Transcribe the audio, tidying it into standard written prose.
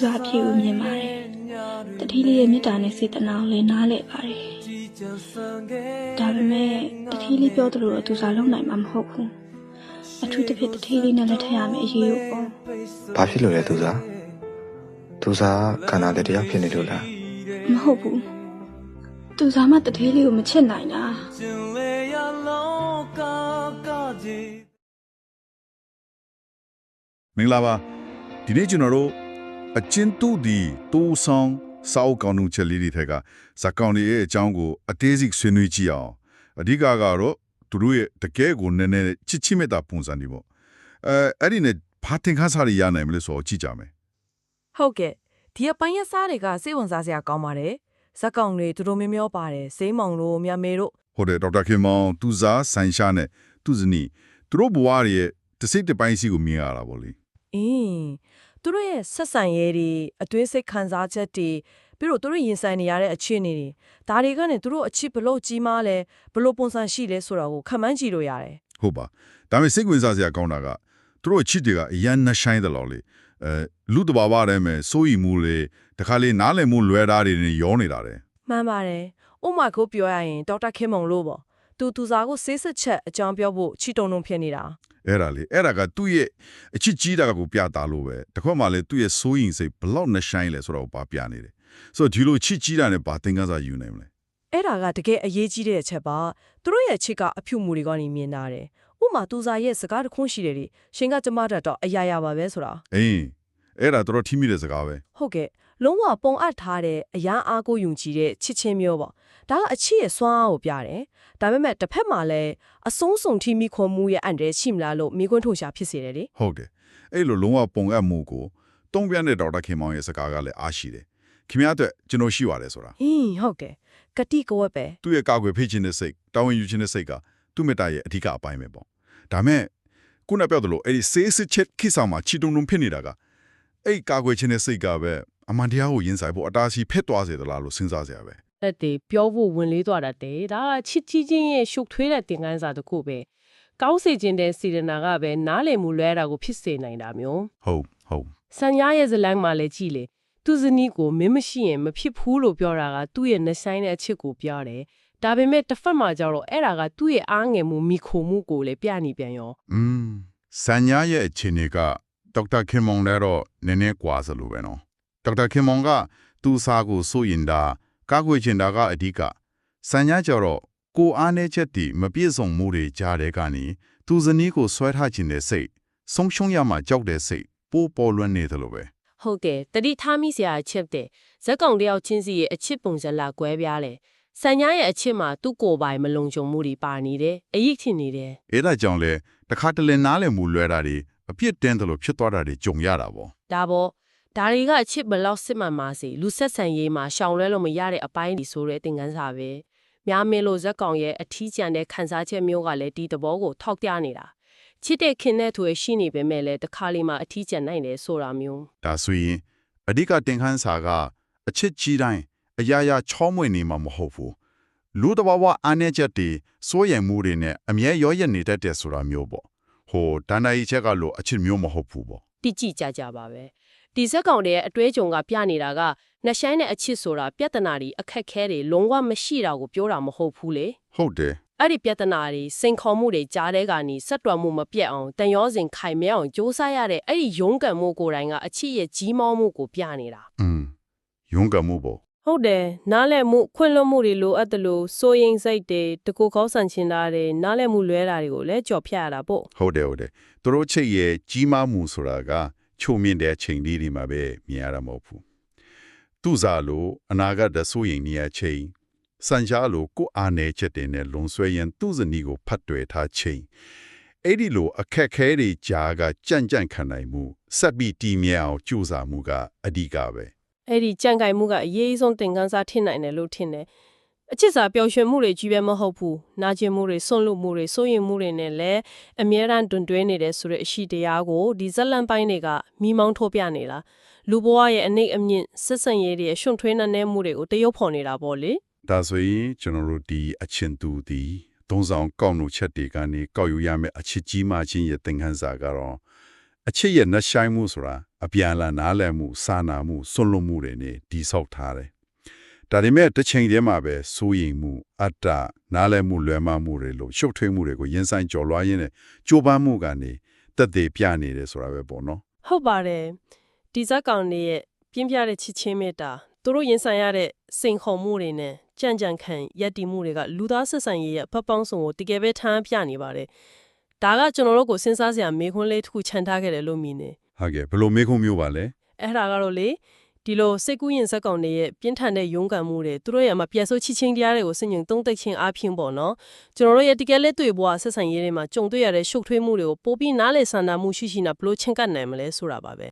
စားဖြစ်ဦးမြင်ပါတယ်တတိလေးရဲ့မေတ္တာနဲ့စေတနာကိုလည်းနားလည်ပါတယ်ဒါပေမဲ့တတိလေးပြောသလိုတော့သူစားလုံးနိုင်မှာမဟုတ်ဘူးအထူးသဖြင့်တတိလေးနဲ့လက်ထပ်ရမယ်အရေးကိုပေါ့ဘာဖြစ်လို့လဲသူစားကန္နာတဲ့တရားဖြစ်နေလို့လားမဟုတ်ဘူးသူစားမတတိလေးကိုမချစ်နိုင်တာမင်္ဂလာပါဒီနေ့ကျွန်တော်တို့အချင်းတူဒီတိုးဆောင်စောက်ကောင်းမှုချက်လေးတွေထက်ကဇာကောင်တွေရဲ့အကြောင်းကိုအသေးစိတ်ဆွေးနွေးကြည့်အောင်အဓိကကတော့သူတို့ရဲ့တကယ်ကိုနည်းနည်းချစ်မေတ္တာပုံစံတွေပေါ့အဲ့ဒီနဲ့ဘာသင်ခန်းစာတွေရနိုင်မလဲဆိုတော့ကြည့်ကြမယ်ဟုတ်ကဲ့ဒီအပိုင်းရစားတွေကစိတ်ဝင်စားစရာကောင်းပါတယ်ဇာကောင်တွေသူတို့မျိုးမျိုးပါတယ်စိမ့်မောင်တို့မြမေတို့ဟုတ်တယ်ဒေါက်တာခင်မောင်သူစားဆန်ရှာနဲ့သူဇနီးသူတို့ဘဝရဲ့တစ်စိတ်တစ်ပိုင်းစီကိုမြင်ရတာပေါ့လေသူတို့ရဲ့ဆက်ဆံရေးတွေအသွေးစိတ်ခံစားချက်တွေပြီးတော့သူတို့ရင်ဆိုင်နေရတဲ့အခြေအနေတွေဒါတွေကနေသူတို့အချစ်ဘလို့ကြီးမားလဲဘလို့ပုံစံရှိလဲဆိုတာကိုခံမှန်းကြည့်လို့ရတယ်ဟုတ်ပါဒါပေမဲ့စိတ်ဝင်စားစရာကောင်းတာကသူတို့အချစ်တွေကအရန်နှဆိုင်တယ်လို့လေလူတဘာဝတည်းမဲ့စိုးရိမ်မှုတွေတခါလေနားလည်မှုလွဲတာတွေနဲ့ရောနေတာတယ်မှန်ပါတယ်ဥမာကိုပြောရရင်ဒေါက်တာခင်မောင်လို့ပေါ့သူစားကိုဆေးဆက်ချက်အကြောင်းပြောဖို့ချီတုံတုံဖြစ်နေတာအဲ့ဒါကသူ့ရဲ့အချစ်ကြီးတာကိုပြတာလို့ပဲတခွက်မှလည်းသူ့ရဲ့စိုးရင်စိတ်ဘလောက်နှဆိုင်လဲဆိုတော့ပါပြနေတယ်ဆိုတော့ဒီလိုချစ်ကြီးတာနဲ့ဘာသင်ခန်းစာယူနိုင်မလဲအဲ့ဒါကတကယ်အရေးကြီးတဲ့အချက်ပါသူတို့ရဲ့ချစ်ကအဖြူမူတွေကနေမြင်တာတယ်ဥမာသူစားရဲ့စကားတစ်ခွန်းရှိတယ်လေရှင်ကကျမတက်တော့အရာရာပါပဲဆိုတာအဲ့ဒါတော့ထိမိတဲ့စကားပဲဟုတ်ကဲ့လုံးဝပုံအပ်ထားတဲ့အရာအားကိုယုံကြည်တဲ့ချစ်ချင်းမျိုးပေါ့ဒါကအချစ်ရဲ့စွမ်းအားကိုပြတယ်ဒါပေမဲ့တစ်ဖက်မှာလည်းအဆုံးစုံထိမိခွန်မှုရဲ့အန်တဲ့ရှိမလားလို့မိကွန်းထုတ်ရှာဖြစ်စေတယ်လေဟုတ်တယ်အဲ့လိုလုံးဝပုံအပ်မှုကိုတုံးပြတဲ့ဒေါက်တာခင်မောင်ရဲ့စကားကလည်းအားရှိတယ်ခင်ဗျားအတွက်ကျွန်တော်ရှိပါတယ်ဆိုတာဟုတ်ကဲ့ကတိကဝတ်ပဲသူ့ရဲ့ကာကွယ်ဖိတ်ခြင်းတဲ့စိတ်တာဝန်ယူခြင်းတဲ့စိတ်ကသူ့မေတ္တာရဲ့အဓိကအပိုင်းပဲပေါ့ဒါမဲ့ခုနပြောသလိုအဲ့ဒီစေးစစ်ချက်ခိဆောင်မှာချီတုံတုံဖြစ်နေတာကအဲ့ကာကွယ်ခြင်းတဲ့စိတ်ကပဲအမှန်တရားကိုရင်ဆိုင်ဖို့အတားဆီးဖက်သွားစေသလားလို့စဉ်းစားစရာပဲအဲ့ဒီပြောဖို့ဝင်လေးသွားတဲ့ဒါချစ်ကြီးချင်းရဲ့ရှုပ်ထွေးတဲ့သင်ခန်းစာတစ်ခုပဲကောင်းစေခြင်းတဲ့စေတနာကပဲနားလည်မှုလွဲတာကိုဖြစ်စေနိုင်တာမျိုးဟုတ်ဆန်ရရဲ့ဇလန်းမှာလည်းကြည်လေသူဇနီးကိုမင်းမရှိရင်မဖြစ်ဘူးလို့ပြောတာကသူ့ရဲ့နှဆိုင်တဲ့အချစ်ကိုပြောတယ်ဒါပေမဲ့တစ်ဖက်မှာကျတော့အဲ့ဒါကသူ့ရဲ့အားငယ်မှုမိခိုမှုကိုလည်းပြနေပြန်ရောဆန်ရရဲ့အခြေအနေကဒေါက်တာခင်မောင်လည်းတော့နည်းနည်းကွာစလို့ပဲနော်ဒေါက်တာခင်မောင်ကသူ့စားကိုစိုးရင်တာကာကွယ်ချင်တာကအဓိကဆန်ရကြတော့ကိုအားနေချက်တည်မပြည့်စုံမှုတွေကြားတဲ့ကနေသူဇနီးကိုဆွဲထားခြင်းတဲ့စိတ်ဆုံးရှုံးရမှကြောက်တဲ့စိတ်ပိုးပေါ်လွှမ်းနေတယ်လို့ပဲဟုတ်ကဲ့တတိထားမိစရာအချက်တဲ့ဇက်ကောင်တယောက်ချင်းစီရဲ့အချစ်ပုံစံလာကွဲပြားလေဆန်ညာရဲ့အချစ်မှာသူ့ကိုယ်ပိုင်မလုံခြုံမှုတွေပါနေတယ်အယိတ်ထင်နေတယ်အဲ့ဒါကြောင့်လေတခါတလေနားလည်မှုလွဲတာတွေအပြစ်တင်းတယ်လို့ဖြစ်သွားတာတွေကြုံရတာပေါ့ဒါတွေကအချစ်ဘလောက်စစ်မှန်ပါစေလူဆက်ဆံရေးမှာရှောင်လွဲလို့မရတဲ့အပိုင်းဒီဆိုတဲ့သင်ခန်းစာပဲများမင်းလို့ဇက်ကောင်ရဲ့အထီးကျန်တဲ့ခန်းစားချက်မျိုးကလည်းဒီသဘောကိုထောက်ပြနေတာချစ်တဲ့ခင်တဲ့သူရဲ့ရှိနေပေမဲ့လည်းတစ်ခါလေးမှအထီးကျန်နိုင်တယ်ဆိုတာမျိုးဒါဆိုရင်အဓိကသင်ခန်းစာကအချစ်ကြီးတိုင်းအရာရာချောမွေ့နေမှာမဟုတ်ဘူးလူတဘာဝအားနည်းချက်တွေစိုးရိမ်မှုတွေနဲ့အမြဲရောရနေတတ်တယ်ဆိုတာမျိုးပေါ့တန်တိုင်းချက်ကလို့အချစ်မျိုးမဟုတ်ဘူးပေါ့တိကျကြပါပဲဒီဇက်ကောင်တွေရဲ့အတွဲကြုံကပြနေတာကနှဆိုင်တဲ့အချစ်ဆိုတာပြဿနာတွေအခက်ခဲတွေလုံးဝမရှိတာကိုပြောတာမဟုတ်ဘူးလေဟုတ်တယ်အဲ့ဒီပြဿနာတွေစိန်ခေါ်မှုတွေကြားတဲ့ကနေဆက်တွယ်မှုမပြတ်အောင်တန်ရောစဉ်ခိုင်မြဲအောင်စူးစမ်းရတဲ့အဲ့ဒီရုန်းကန်မှုကိုယ်တိုင်ကအချစ်ရဲ့ကြီးမားမှုကိုပြနေတာရုန်းကန်မှုပေါ့ဟုတ်တယ်နားလည်မှုခွင့်လွှတ်မှုတွေလိုအပ်တယ်လို့စိုးရင်စိတ်တွေတကူခေါင်းဆန်ချင်တာတွေနားလည်မှုလွဲတာတွေကိုလည်းကြော်ဖြတ်ရတာပေါ့ဟုတ်တယ်သူတို့ချစ်ရဲ့ကြီးမားမှုဆိုတာကချုံမြင့်တဲ့ချိန်လေးတွေမှာပဲမြင်ရတာမဟုတ်ဘူးသူစားလို့အနာဂတ်တဆိုရင်နေရချိန်စံရှားလို့ကိုအားနေချက်တင်နဲ့လုံဆွဲရင်သူ့ဇနီးကိုဖတ်တွေ့ထားချိန်အဲ့ဒီလိုအခက်ခဲတွေကြားကကြံ့ခံနိုင်မှုစက်ပြီးတီးမြအောင်ကြိုးစားမှုကအဓိကပဲအဲ့ဒီကြံ့ခိုင်မှုကအရေးဆုံးသင်ခန်းစာထင်နိုင်တယ်လို့ထင်တယ်အချစ်စာပျော်ရွှင်မှုတွေကြီးပဲမဟုတ်ဘူးနာကျင်မှုတွေဆွန့်လွတ်မှုတွေစိုးရိမ်မှုတွေနဲ့လည်းအမြဲတမ်းတွင်တွဲနေတယ်ဆိုတဲ့အရှိတရားကိုဒီဇက်လန်ပိုင်းတွေကမိမောင်းထိုးပြနေတာလူဘဝရဲ့အနှိမ့်အမြင့်ဆက်ဆံရေးတွေရှုံထွေးနေမှုတွေကိုတရုပ်ဖော်နေတာပေါ့လေဒါဆိုရင်ကျွန်တော်တို့ဒီအချင်းတူဒီသုံးဆောင်ကောက်နှုတ်ချက်တွေကနေကောက်ယူရမယ့်အချစ်ကြီးမှချင်းရဲ့သင်ခန်းစာကတော့ အချစ်ရဲ့နှဆိုင်မှုဆိုတာအပြန်အလှန်နားလည်မှုစာနာမှုစွန့်လွတ်မှုတွေနဲ့တည်ဆောက်ထားတယ်ဒါပေမဲ့တစ်ချိန်တည်းမှာပဲစိုးရိမ်မှုအတ္တနားလည်မှုလွယ်မှားမှုတွေလို့ရှုပ်ထွေးမှုတွေကိုရင်ဆိုင်ကျော်လွှားရင်းနဲ့ကြိုးပမ်းမှုကနေတက်သေးပြနေတယ်ဆိုတာပဲပေါ့နော်ဟုတ်ပါတယ်ဒီဇက်ကောင်တွေရဲ့ပြင်းပြတဲ့ချစ်ချင်းမေတ္တာသူတို့ရင်ဆိုင်ရတဲ့စိန်ခေါ်မှုတွေနဲ့ကြံ့ကြံ့ခံရည်တည်မှုတွေကလူသားဆက်ဆံရေးရဲ့ဖက်ပေါင်းစုံကိုတကယ်ပဲထမ်းပြနေပါတယ်ဒါကကျွန်တော်တို့ကိုစဉ်းစားစရာမေးခွန်းလေးတစ်ခုခြံထားခဲ့တယ်လို့မြင်နေဟုတ်ကဲ့ဘယ်လိုမေးခွန်းမျိုးပါလဲအဲ့ဒါကတော့လေဒီလိုစိတ်ကူးရင်ဇက်ကောင်တွေရဲ့ပြင်းထန်တဲ့ရုန်းကန်မှုတွေသူတို့ရဲ့မှာပြည့်စုံချစ်ချင်းတရားတွေကိုစင်ញုံသုံးသက်ခြင်းအပြင်ပေါ့နော်ကျွန်တော်တို့ရဲ့တကယ်လက်တွေ့ဘဝဆက်ဆံရေးတွေမှာကြုံတွေ့ရတဲ့ရှုပ်ထွေးမှုတွေကိုပိုပြီးနားလည်ဆန္ဒမှုရှိရှိနဲ့ဘလို့ချင်းကပ်နိုင်မလဲဆိုတာပါပဲ